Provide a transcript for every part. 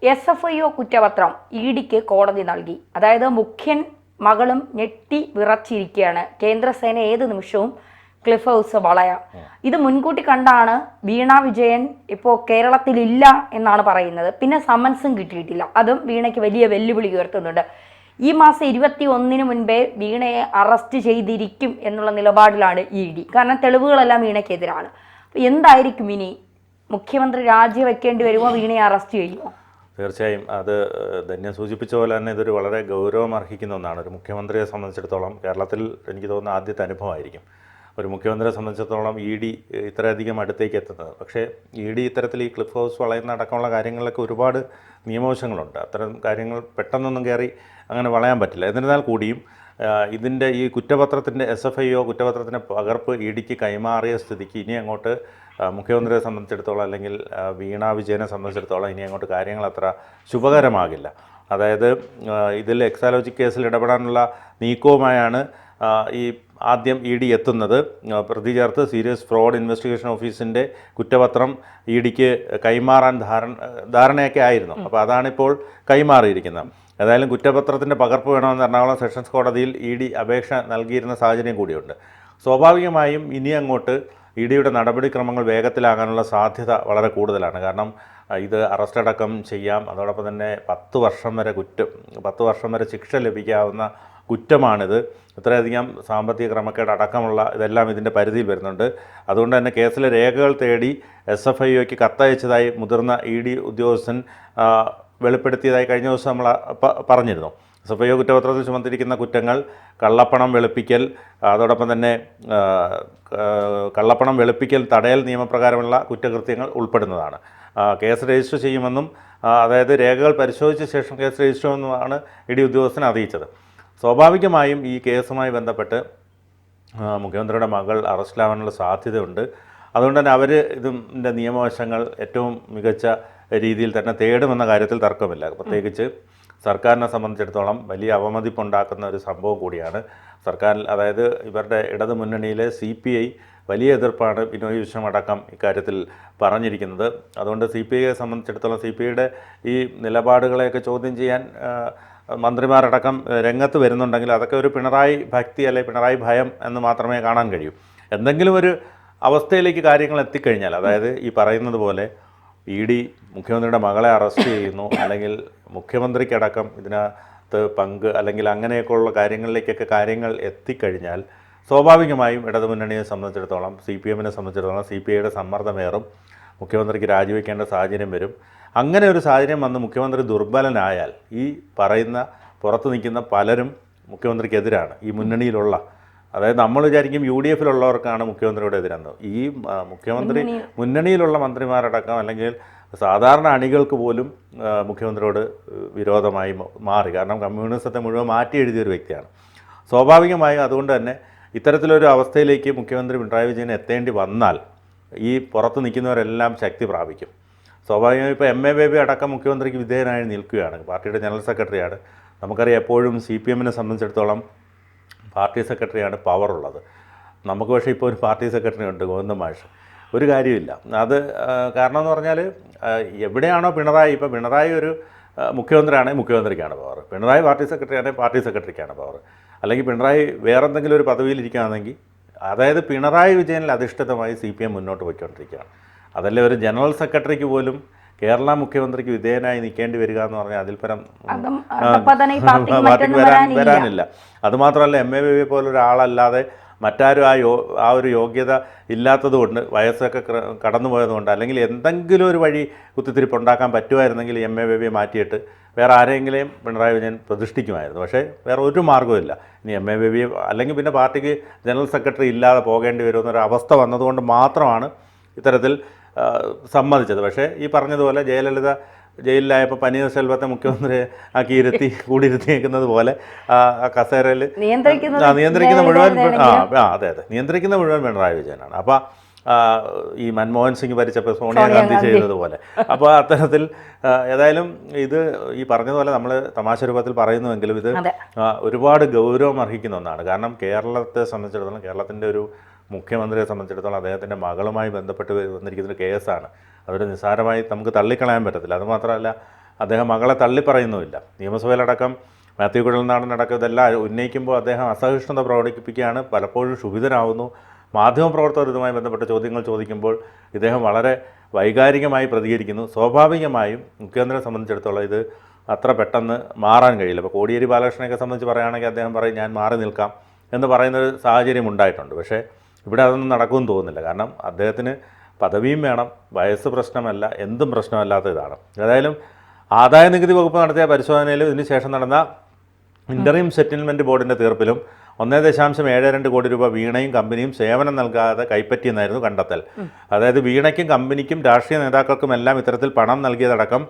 SFIO കുറ്റപത്രം ഇഡിക്ക് കോടതി നൽകി. അതായത് മുഖ്യൻ മകളും ഞെട്ടി വിറച്ചിരിക്കുകയാണ്. കേന്ദ്രസേന ഏത് നിമിഷവും ക്ലിഫ് ഹൗസ് വളയാം. ഇത് മുൻകൂട്ടി കണ്ടാണ് വീണ വിജയൻ ഇപ്പോൾ കേരളത്തിലില്ല എന്നാണ് പറയുന്നത്. പിന്നെ സമൻസും കിട്ടിയിട്ടില്ല. അതും വീണയ്ക്ക് വലിയ വെല്ലുവിളി ഉയർത്തുന്നുണ്ട്. ഈ മാസം 21 മുൻപേ വീണയെ അറസ്റ്റ് ചെയ്തിരിക്കും എന്നുള്ള നിലപാടിലാണ് ഇഡി. കാരണം തെളിവുകളെല്ലാം വീണയ്ക്കെതിരാണ്. എന്തായിരിക്കും ഇനി? മുഖ്യമന്ത്രി രാജിവെക്കേണ്ടി വരുമോ? വീണയെ അറസ്റ്റ് ചെയ്യുമോ? തീർച്ചയായും അത് ധന്യ സൂചിപ്പിച്ച പോലെ തന്നെ ഇതൊരു വളരെ ഗൗരവം അർഹിക്കുന്ന ഒന്നാണ്. ഒരു മുഖ്യമന്ത്രിയെ സംബന്ധിച്ചിടത്തോളം കേരളത്തിൽ എനിക്ക് തോന്നുന്ന ആദ്യത്തെ അനുഭവമായിരിക്കും ഒരു മുഖ്യമന്ത്രിയെ സംബന്ധിച്ചിടത്തോളം ഇഡി ഇത്രയധികം അടുത്തേക്ക് എത്തുന്നത്. പക്ഷേ ഇഡി ഇത്തരത്തിൽ ഈ ക്ലിഫ് ഹൗസ് വളയുന്ന അടക്കമുള്ള കാര്യങ്ങളിലൊക്കെ ഒരുപാട് നിയമവശങ്ങളുണ്ട്. അത്തരം കാര്യങ്ങൾ പെട്ടെന്നൊന്നും കയറി അങ്ങനെ വളയാൻ പറ്റില്ല. എന്നിരുന്നാൽ കൂടിയും ഇതിൻ്റെ ഈ കുറ്റപത്രത്തിൻ്റെ SFIO കുറ്റപത്രത്തിൻ്റെ പകർപ്പ് ഇഡിക്ക് കൈമാറിയ സ്ഥിതിക്ക് ഇനി അങ്ങോട്ട് മുഖ്യമന്ത്രിയെ സംബന്ധിച്ചിടത്തോളം അല്ലെങ്കിൽ വീണ വിജയനെ സംബന്ധിച്ചിടത്തോളം ഇനി അങ്ങോട്ട് കാര്യങ്ങൾ അത്ര ശുഭകരമാകില്ല. അതായത് ഇതിൽ എക്സാലോജി കേസിൽ ഇടപെടാനുള്ള നീക്കവുമായാണ് ഈ ആദ്യം ഇഡി എത്തുന്നത്. പ്രതി ചേർത്ത് സീരിയസ് ഫ്രോഡ് ഇൻവെസ്റ്റിഗേഷൻ ഓഫീസിൻ്റെ കുറ്റപത്രം ഇഡിക്ക് കൈമാറാൻ ധാരണയൊക്കെ ആയിരുന്നു. അപ്പോൾ അതാണിപ്പോൾ കൈമാറിയിരിക്കുന്നത്. ഏതായാലും കുറ്റപത്രത്തിൻ്റെ പകർപ്പ് വേണമെന്ന് എറണാകുളം സെഷൻസ് കോടതിയിൽ ഇഡി അപേക്ഷ നൽകിയിരുന്ന സാഹചര്യം കൂടിയുണ്ട്. സ്വാഭാവികമായും ഇനി അങ്ങോട്ട് ഇഡിയുടെ നടപടിക്രമങ്ങൾ വേഗത്തിലാകാനുള്ള സാധ്യത വളരെ കൂടുതലാണ്. കാരണം ഇത് അറസ്റ്റ് അടക്കം ചെയ്യാം. അതോടൊപ്പം തന്നെ 10 വർഷം വരെ ശിക്ഷ ലഭിക്കാവുന്ന കുറ്റമാണിത്. ഇത്രയധികം സാമ്പത്തിക ക്രമക്കേട് അടക്കമുള്ള ഇതെല്ലാം ഇതിൻ്റെ പരിധിയിൽ വരുന്നുണ്ട്. അതുകൊണ്ട് തന്നെ കേസിലെ രേഖകൾ തേടി SFIOയ്ക്ക് കത്തയച്ചതായി മുതിർന്ന ഇഡി ഉദ്യോഗസ്ഥൻ വെളിപ്പെടുത്തിയതായി കഴിഞ്ഞ ദിവസം നമ്മൾ പറഞ്ഞിരുന്നു. SFIO കുറ്റപത്രത്തിൽ ചുമത്തിരിക്കുന്ന കുറ്റങ്ങൾ കള്ളപ്പണം വെളുപ്പിക്കൽ, അതോടൊപ്പം തന്നെ കള്ളപ്പണം വെളുപ്പിക്കൽ തടയൽ നിയമപ്രകാരമുള്ള കുറ്റകൃത്യങ്ങൾ ഉൾപ്പെടുന്നതാണ്. കേസ് രജിസ്റ്റർ ചെയ്യുമെന്നും അതായത് രേഖകൾ പരിശോധിച്ച ശേഷം കേസ് രജിസ്റ്റർ ചെയ്യുമെന്നുമാണ് ഇഡി ഉദ്യോഗസ്ഥനെ അറിയിച്ചത്. സ്വാഭാവികമായും ഈ കേസുമായി ബന്ധപ്പെട്ട് മുഖ്യമന്ത്രിയുടെ മകൾ അറസ്റ്റിലാവാനുള്ള സാധ്യതയുണ്ട്. അതുകൊണ്ട് തന്നെ അവർ ഇതിൻ്റെ നിയമവശങ്ങൾ ഏറ്റവും മികച്ച രീതിയിൽ തന്നെ തേടുമെന്ന കാര്യത്തിൽ തർക്കമില്ല. പ്രത്യേകിച്ച് സർക്കാരിനെ സംബന്ധിച്ചിടത്തോളം വലിയ അവമതിപ്പുണ്ടാക്കുന്ന ഒരു സംഭവം കൂടിയാണ്. സർക്കാരിൽ അതായത് ഇവരുടെ ഇടതു മുന്നണിയിലെ CPI വലിയ എതിർപ്പാണ് ബിനോയ് വിശ്വം അടക്കം ഇക്കാര്യത്തിൽ പറഞ്ഞിരിക്കുന്നത്. അതുകൊണ്ട് CPIയെ സംബന്ധിച്ചിടത്തോളം CPIയുടെ ഈ നിലപാടുകളെയൊക്കെ ചോദ്യം ചെയ്യാൻ മന്ത്രിമാരടക്കം രംഗത്ത് വരുന്നുണ്ടെങ്കിൽ അതൊക്കെ ഒരു പിണറായി ഭക്തി അല്ലെങ്കിൽ പിണറായി ഭയം എന്ന് മാത്രമേ കാണാൻ കഴിയൂ. എന്തെങ്കിലും ഒരു അവസ്ഥയിലേക്ക് കാര്യങ്ങൾ എത്തിക്കഴിഞ്ഞാൽ, അതായത് ഈ പറയുന്നത് പോലെ ഇഡി മുഖ്യമന്ത്രിയുടെ മകളെ അറസ്റ്റ് ചെയ്യുന്നു, അല്ലെങ്കിൽ മുഖ്യമന്ത്രിക്കടക്കം ഇതിനകത്ത് പങ്ക് അല്ലെങ്കിൽ അങ്ങനെയൊക്കെയുള്ള കാര്യങ്ങളിലേക്കൊക്കെ കാര്യങ്ങൾ എത്തിക്കഴിഞ്ഞാൽ സ്വാഭാവികമായും ഇടതുമുന്നണിയെ സംബന്ധിച്ചിടത്തോളം CPMനെ സംബന്ധിച്ചിടത്തോളം CPIയുടെ സമ്മർദ്ദമേറും. മുഖ്യമന്ത്രിക്ക് രാജിവെക്കേണ്ട സാഹചര്യം വരും. അങ്ങനെ ഒരു സാഹചര്യം വന്ന് മുഖ്യമന്ത്രി ദുർബലനായാൽ ഈ പറയുന്ന പുറത്ത് നിൽക്കുന്ന പലരും മുഖ്യമന്ത്രിക്കെതിരാണ്. ഈ മുന്നണിയിലുള്ള, അതായത് നമ്മൾ വിചാരിക്കും UDFിലുള്ളവർക്കാണ് മുഖ്യമന്ത്രിയുടെ എതിരെന്ന്. ഈ മുന്നണിയിലുള്ള മന്ത്രിമാരടക്കം അല്ലെങ്കിൽ സാധാരണ അണികൾക്ക് പോലും മുഖ്യമന്ത്രിയോട് വിരോധമായി മാറി. കാരണം കമ്മ്യൂണിസത്തെ മുഴുവൻ മാറ്റി എഴുതിയൊരു വ്യക്തിയാണ്. സ്വാഭാവികമായും അതുകൊണ്ട് തന്നെ ഇത്തരത്തിലൊരു അവസ്ഥയിലേക്ക് മുഖ്യമന്ത്രി പിണറായി വിജയൻ എത്തേണ്ടി വന്നാൽ ഈ പുറത്ത് നിൽക്കുന്നവരെല്ലാം ശക്തി പ്രാപിക്കും. സ്വാഭാവികമായും ഇപ്പോൾ MA ബേബി അടക്കം മുഖ്യമന്ത്രിക്ക് വിധേയനായി നിൽക്കുകയാണ്. പാർട്ടിയുടെ ജനറൽ സെക്രട്ടറിയാണ്. നമുക്കറിയാം എപ്പോഴും CPMനെ സംബന്ധിച്ചിടത്തോളം പാർട്ടി സെക്രട്ടറിയാണ് പവറുള്ളത്. നമുക്ക് പക്ഷേ ഇപ്പോൾ ഒരു പാർട്ടി സെക്രട്ടറി ഉണ്ട്, ഗോവിന്ദ മാഷ്. ഒരു കാര്യമില്ല. അത് കാരണം എന്ന് പറഞ്ഞാൽ എവിടെയാണോ പിണറായി, ഇപ്പോൾ പിണറായി ഒരു മുഖ്യമന്ത്രിയാണെങ്കിൽ മുഖ്യമന്ത്രിക്കാണ് പവർ, പിണറായി പാർട്ടി സെക്രട്ടറി ആണെങ്കിൽ പാർട്ടി സെക്രട്ടറിക്കാണ് പവർ, അല്ലെങ്കിൽ പിണറായി വേറെന്തെങ്കിലും ഒരു പദവിയിലിരിക്കുകയാണെങ്കിൽ, അതായത് പിണറായി വിജയനിൽ അധിഷ്ഠിതമായി CPM മുന്നോട്ട് പോയിക്കൊണ്ടിരിക്കുകയാണ്. അതല്ലേ ഒരു ജനറൽ സെക്രട്ടറിക്ക് പോലും കേരള മുഖ്യമന്ത്രിക്ക് വിധേയനായി നിൽക്കേണ്ടി വരിക എന്ന് പറഞ്ഞാൽ അതിൽ പരം പാർട്ടിക്ക് വരാനില്ല. അതുമാത്രമല്ല MA ബേബി പോലൊരാളല്ലാതെ മറ്റാരും ആ ഒരു യോഗ്യത ഇല്ലാത്തതുകൊണ്ട്, വയസ്സൊക്കെ കടന്നു പോയതുകൊണ്ട്, അല്ലെങ്കിൽ എന്തെങ്കിലും ഒരു വഴി കുത്തിത്തിരിപ്പുണ്ടാക്കാൻ പറ്റുമായിരുന്നെങ്കിൽ MA ബേബിയെ മാറ്റിയിട്ട് വേറെ ആരെങ്കിലും പിണറായി വിജയൻ പ്രതിഷ്ഠിക്കുമായിരുന്നു. പക്ഷേ വേറെ ഒരു മാർഗ്ഗവുമില്ല. ഇനി MA ബേബിയെ അല്ലെങ്കിൽ പിന്നെ പാർട്ടിക്ക് ജനറൽ സെക്രട്ടറി ഇല്ലാതെ പോകേണ്ടി വരുമെന്നൊരു അവസ്ഥ വന്നതുകൊണ്ട് മാത്രമാണ് ഇത്തരത്തിൽ സമ്മതിച്ചത്. പക്ഷേ ഈ പറഞ്ഞതുപോലെ ജയലളിത ജയിലിലായപ്പോൾ പനീർ സെൽവത്തെ മുഖ്യമന്ത്രിയെ കൂടിയിരുത്തിയേക്കുന്നത് പോലെ കസേരയിൽ നിയന്ത്രിക്കുന്ന മുഴുവൻ നിയന്ത്രിക്കുന്ന മുഴുവൻ പിണറായി വിജയനാണ്. അപ്പോൾ ഈ മൻമോഹൻ സിംഗ് ഭരിച്ചപ്പോൾ സോണിയാഗാന്ധി ചെയ്തതുപോലെ. അപ്പോൾ അത്തരത്തിൽ ഏതായാലും ഇത് ഈ പറഞ്ഞതുപോലെ നമ്മൾ തമാശ രൂപത്തിൽ പറയുന്നുവെങ്കിലും ഇത് ഒരുപാട് ഗൗരവം അർഹിക്കുന്ന ഒന്നാണ്. കാരണം കേരളത്തെ സംബന്ധിച്ചിടത്തോളം, കേരളത്തിൻ്റെ ഒരു മുഖ്യമന്ത്രിയെ സംബന്ധിച്ചിടത്തോളം അദ്ദേഹത്തിൻ്റെ മകളുമായി ബന്ധപ്പെട്ട് വന്നിരിക്കുന്നൊരു കേസാണ്. അതൊരു നിസ്സാരമായി നമുക്ക് തള്ളിക്കളയാൻ പറ്റത്തില്ല. അതുമാത്രമല്ല അദ്ദേഹം മകളെ തള്ളിപ്പറയുന്നുമില്ല. നിയമസഭയിലടക്കം മാത്യു കുഴൽനാടനടക്കം ഇതെല്ലാം ഉന്നയിക്കുമ്പോൾ അദ്ദേഹം അസഹിഷ്ണുത പ്രകടിപ്പിക്കുകയാണ്, പലപ്പോഴും ക്ഷുഭിതനാവുന്നു. മാധ്യമപ്രവർത്തകർ ഇതുമായി ബന്ധപ്പെട്ട ചോദ്യങ്ങൾ ചോദിക്കുമ്പോൾ ഇദ്ദേഹം വളരെ വൈകാരികമായി പ്രതികരിക്കുന്നു. സ്വാഭാവികമായും മുഖ്യമന്ത്രിയെ സംബന്ധിച്ചിടത്തോളം ഇത് അത്ര പെട്ടെന്ന് മാറാൻ കഴിയില്ല. ഇപ്പോൾ കോടിയേരി ബാലകൃഷ്ണനെയൊക്കെ സംബന്ധിച്ച് പറയുകയാണെങ്കിൽ അദ്ദേഹം പറയും ഞാൻ മാറി നിൽക്കാം എന്ന് പറയുന്നൊരു സാഹചര്യം ഉണ്ടായിട്ടുണ്ട്. പക്ഷേ ഇവിടെ അതൊന്നും നടക്കുമെന്ന് തോന്നുന്നില്ല. കാരണം അദ്ദേഹത്തിന് പദവിയും വേണം, വയസ്സ് പ്രശ്നമല്ല, എന്തും പ്രശ്നമല്ലാത്ത ഇതാണ്. ഏതായാലും ആദായ നികുതി വകുപ്പ് നടത്തിയ പരിശോധനയിലും ഇതിന് ശേഷം നടന്ന ഇൻ്ററിം സെറ്റിൽമെൻറ്റ് ബോർഡിൻ്റെ തീർപ്പിലും 1.72 കോടി രൂപ വീണയും കമ്പനിയും സേവനം നൽകാതെ കൈപ്പറ്റിയെന്നായിരുന്നു കണ്ടെത്തൽ. അതായത് വീണയ്ക്കും കമ്പനിക്കും രാഷ്ട്രീയ നേതാക്കൾക്കുമെല്ലാം ഇത്തരത്തിൽ പണം നൽകിയതടക്കം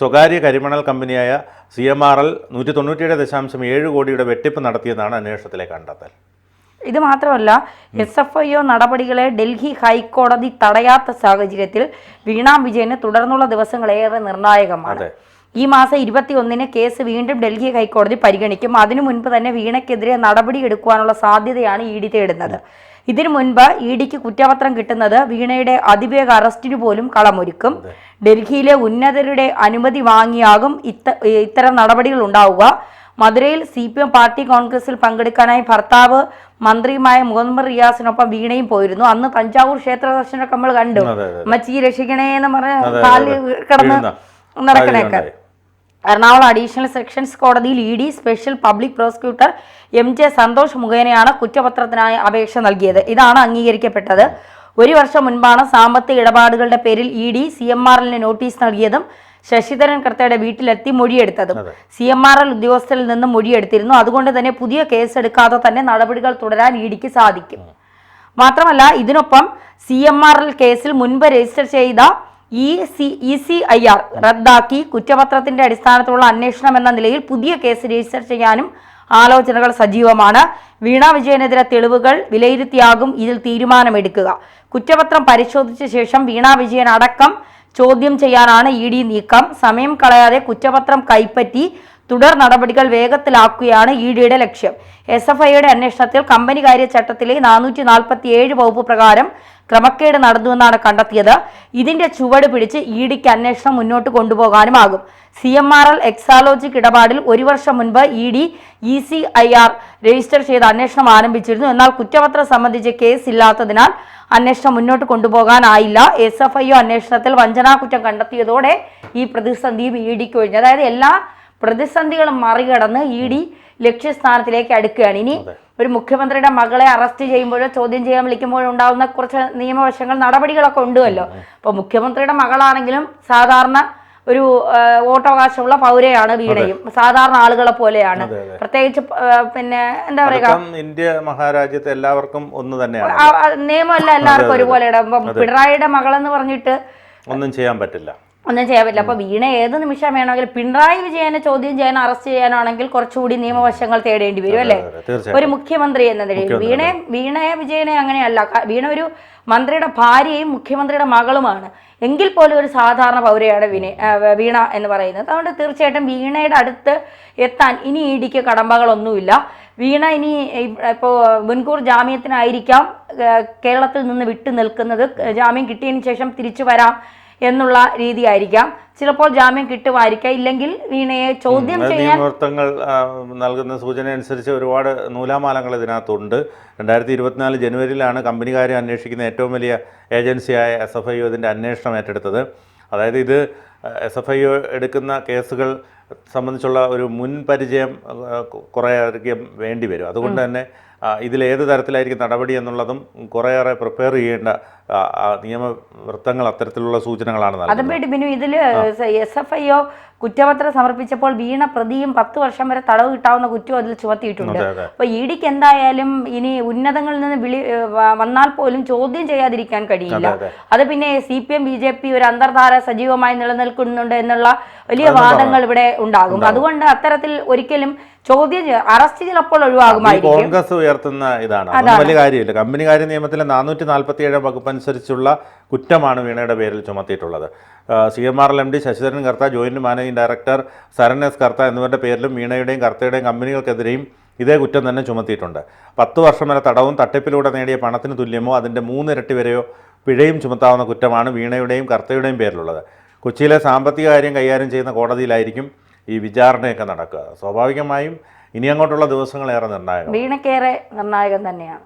സ്വകാര്യ കരിമണൽ കമ്പനിയായ CMRL 197.7 കോടിയുടെ വെട്ടിപ്പ് നടത്തിയെന്നാണ് അന്വേഷണത്തിലെ കണ്ടെത്തൽ. ഇത് മാത്രമല്ല, SFIO നടപടികളെ ഡൽഹി ഹൈക്കോടതി തടയാത്ത സാഹചര്യത്തിൽ വീണ വിജയന് തുടർന്നുള്ള ദിവസങ്ങളേറെ നിർണായകമാണ്. ഈ മാസം 21-ന് കേസ് വീണ്ടും ഡൽഹി ഹൈക്കോടതി പരിഗണിക്കും. അതിനു മുൻപ് തന്നെ വീണയ്ക്കെതിരെ നടപടി എടുക്കുവാനുള്ള സാധ്യതയാണ് ED തേടുന്നത്. ഇതിനു മുൻപ് EDക്ക് കുറ്റപത്രം കിട്ടുന്നത് വീണയുടെ അതിവേഗ അറസ്റ്റിനു പോലും കളമൊരുക്കും. ഡൽഹിയിലെ ഉന്നതരുടെ അനുമതി വാങ്ങിയാകും ഇത്തരം നടപടികൾ ഉണ്ടാവുക. മധുരയിൽ CPM പാർട്ടി കോൺഗ്രസിൽ പങ്കെടുക്കാനായി ഭർത്താവ് മന്ത്രിയുമായ മുഹമ്മദ് റിയാസിനൊപ്പം വീണയും പോയിരുന്നു. അന്ന് തഞ്ചാവൂർ ക്ഷേത്ര ദർശനമൊക്കെ നമ്മൾ കണ്ടു. മച്ചി രക്ഷിക്കണേ എന്ന് പറഞ്ഞ് കാലിൽ കിടന്ന് നടക്കണേക്കെ. എറണാകുളം അഡീഷണൽ സെക്ഷൻസ് കോടതിയിൽ ED special public prosecutor MJ Santhosh മുഖേനയാണ് കുറ്റപത്രത്തിനായി അപേക്ഷ നൽകിയത്. ഇതാണ് അംഗീകരിക്കപ്പെട്ടത്. 1 വർഷം മുൻപാണ് സാമ്പത്തിക ഇടപാടുകളുടെ പേരിൽ ED CMRLന് നോട്ടീസ് നൽകിയതും ശശിധരൻ കർത്തയുടെ വീട്ടിലെത്തി മൊഴിയെടുത്തതും. CMRL ഉദ്യോഗസ്ഥരിൽ നിന്നും മൊഴിയെടുത്തിരുന്നു. അതുകൊണ്ട് തന്നെ പുതിയ കേസെടുക്കാതെ തന്നെ നടപടികൾ തുടരാൻ EDക്ക് സാധിക്കും. മാത്രമല്ല, ഇതിനൊപ്പം CMRL കേസിൽ മുൻപ് രജിസ്റ്റർ ചെയ്ത ECIR റദ്ദാക്കി കുറ്റപത്രത്തിന്റെ അടിസ്ഥാനത്തിലുള്ള അന്വേഷണം എന്ന നിലയിൽ പുതിയ കേസ് രജിസ്റ്റർ ചെയ്യാനും ആലോചനകൾ സജീവമാണ്. വീണ വിജയനെതിരെ തെളിവുകൾ വിലയിരുത്തിയാകും ഇതിൽ തീരുമാനമെടുക്കുക. കുറ്റപത്രം പരിശോധിച്ച ശേഷം വീണ വിജയൻ അടക്കം ചോദ്യം ചെയ്യാനാണ് ED നീക്കം. സമയം കളയാതെ കുറ്റപത്രം കൈപ്പറ്റി തുടർ നടപടികൾ വേഗത്തിലാക്കുകയാണ് EDയുടെ ലക്ഷ്യം. SFIയുടെ അന്വേഷണത്തിൽ കമ്പനി കാര്യ ചട്ടത്തിലെ 447 വകുപ്പ് പ്രകാരം ക്രമക്കേട് നടന്നുവെന്നാണ് കണ്ടെത്തിയത്. ഇതിന്റെ ചുവട് പിടിച്ച് EDക്ക് അന്വേഷണം മുന്നോട്ട് കൊണ്ടുപോകാനുമാകും. CMRL എക്സാലോജിക് ഇടപാടിൽ 1 വർഷം മുൻപ് ED ECIR രജിസ്റ്റർ ചെയ്ത് അന്വേഷണം ആരംഭിച്ചിരുന്നു. എന്നാൽ കുറ്റപത്രം സംബന്ധിച്ച് കേസ് ഇല്ലാത്തതിനാൽ അന്വേഷണം മുന്നോട്ട് കൊണ്ടുപോകാനായില്ല. SFIO അന്വേഷണത്തിൽ വഞ്ചനാ കുറ്റം കണ്ടെത്തിയതോടെ ഈ പ്രതിസന്ധിയും EDക്ക് ഒഴിഞ്ഞു. അതായത് എല്ലാ പ്രതിസന്ധികളും മറികടന്ന് ED ലക്ഷ്യസ്ഥാനത്തിലേക്ക് അടുക്കുകയാണ്. ഇനി ഒരു മുഖ്യമന്ത്രിയുടെ മകളെ അറസ്റ്റ് ചെയ്യുമ്പോഴോ ചോദ്യം ചെയ്യാൻ വിളിക്കുമ്പോഴോ ഉണ്ടാകുന്ന കുറച്ച് നിയമവശങ്ങൾ നടപടികളൊക്കെ ഉണ്ടല്ലോ. അപ്പോൾ മുഖ്യമന്ത്രിയുടെ മകളാണെങ്കിലും സാധാരണ ഒരു വോട്ടവകാശമുള്ള പൗരയാണ് വീണയും. സാധാരണ ആളുകളെ പോലെയാണ്. പ്രത്യേകിച്ച് പിന്നെ എന്താ പറയുക, ഇന്ത്യ മഹാരാജ്യത്തെ എല്ലാവർക്കും ഒന്ന് തന്നെയാണ്, നിയമമല്ല എല്ലാവർക്കും ഒരുപോലെ. പിണറായിയുടെ മകളെന്ന് പറഞ്ഞിട്ട് ഒന്നും ചെയ്യാൻ പറ്റില്ല. അപ്പൊ വീണ ഏത് നിമിഷം വേണമെങ്കിലും പിണറായി വിജയനെ ചോദ്യം ചെയ്യാൻ അറസ്റ്റ് ചെയ്യാനാണെങ്കിൽ കുറച്ചുകൂടി നിയമവശങ്ങൾ തേടേണ്ടി വരും അല്ലേ, ഒരു മുഖ്യമന്ത്രി എന്ന നിലയിൽ. വീണ വിജയനെ അങ്ങനെയല്ല. വീണ ഒരു മന്ത്രിയുടെ ഭാര്യയും മുഖ്യമന്ത്രിയുടെ മകളുമാണ്. എങ്കിൽ പോലും ഒരു സാധാരണ പൗരയാണ് വീണ എന്ന് പറയുന്നത്. അതുകൊണ്ട് തീർച്ചയായിട്ടും വീണയുടെ അടുത്ത് എത്താൻ ഇനി EDക്ക് കടമ്പകളൊന്നുമില്ല. വീണ ഇനി ഇപ്പോൾ മുൻകൂർ ജാമ്യത്തിനായിരിക്കാം കേരളത്തിൽ നിന്ന് വിട്ടു നിൽക്കുന്നത്. ജാമ്യം കിട്ടിയതിന് ശേഷം തിരിച്ചു വരാം എന്നുള്ള രീതിയായിരിക്കാം. ചിലപ്പോൾ ജാമ്യം കിട്ടുമായിരിക്കാം. ഇല്ലെങ്കിൽ വീണയെ ചോദ്യം ചെയ്യാൻ നിയമവൃത്തങ്ങൾ നൽകുന്ന സൂചന അനുസരിച്ച് ഒരുപാട് നൂലാമാലങ്ങൾ ഇതിനകത്തുണ്ട്. 2024 ജനുവരിയിലാണ് കമ്പനിക്കാരെ അന്വേഷിക്കുന്ന ഏറ്റവും വലിയ ഏജൻസിയായ SFIO ഇതിൻ്റെ അന്വേഷണം ഏറ്റെടുത്തത്. അതായത് ഇത് SFIO എടുക്കുന്ന കേസുകൾ സംബന്ധിച്ചുള്ള ഒരു മുൻപരിചയം കുറേയധികം വേണ്ടി വരും. അതുകൊണ്ട് തന്നെ ഇതിലേത് തരത്തിലായിരിക്കും നടപടി എന്നുള്ളതും കുറേയേറെ പ്രിപ്പയർ ചെയ്യേണ്ട നിയമവൃത്തങ്ങൾ അത്തരത്തിലുള്ള സൂചനകളാണ് നൽകുന്നത്. അതും ബിനു, ഇതിൽ SFIO കുറ്റപത്രം സമർപ്പിച്ചപ്പോൾ വീണ പ്രതിയും 10 വർഷം വരെ തടവ് കിട്ടാവുന്ന കുറ്റവും അതിൽ ചുമത്തിയിട്ടുണ്ട്. അപ്പോൾ EDക്ക് എന്തായാലും ഇനി ഉന്നതങ്ങളിൽ നിന്ന് വന്നാൽ പോലും ചോദ്യം ചെയ്യാതിരിക്കാൻ കഴിയില്ല. അത് പിന്നെ CPM BJP ഒരു അന്തർധാര സജീവമായി നിലനിൽക്കുന്നുണ്ട് എന്നുള്ള വലിയ വാദങ്ങൾ ഇവിടെ ഉണ്ടാകും. അതുകൊണ്ട് അത്തരത്തിൽ ഒരിക്കലും അറസ്റ്റ് ചിലപ്പോൾ ഒഴിവാകുമായിരിക്കും. കോൺഗ്രസ് ഉയർത്തുന്ന ഇതാണ് വലിയ കാര്യമില്ല. കമ്പനികാര്യ നിയമത്തിലെ 447 വകുപ്പ് അനുസരിച്ചുള്ള കുറ്റമാണ് വീണയുടെ പേരിൽ ചുമത്തിയിട്ടുള്ളത്. CMRL MD Sasidharan Kartha, joint managing director Saran S Kartha എന്നിവരുടെ പേരിലും വീണയുടെയും കർത്തയുടെയും കമ്പനികൾക്കെതിരെയും ഇതേ കുറ്റം തന്നെ ചുമത്തിയിട്ടുണ്ട്. 10 വർഷം വരെ തടവും തട്ടിപ്പിലൂടെ നേടിയ പണത്തിന് തുല്യമോ അതിൻ്റെ 3 ഇരട്ടി വരെയോ പിഴയും ചുമത്താവുന്ന കുറ്റമാണ് വീണയുടെയും കർത്തയുടെയും പേരിലുള്ളത്. കൊച്ചിയിലെ സാമ്പത്തിക കാര്യം കൈകാര്യം ചെയ്യുന്ന കോടതിയിലായിരിക്കും ഈ വിചാരണയൊക്കെ നടക്കുക. സ്വാഭാവികമായും ഇനി അങ്ങോട്ടുള്ള ദിവസങ്ങളേറെ നിർണായകം. വീണക്കേറെ നിർണായകം തന്നെയാണ്.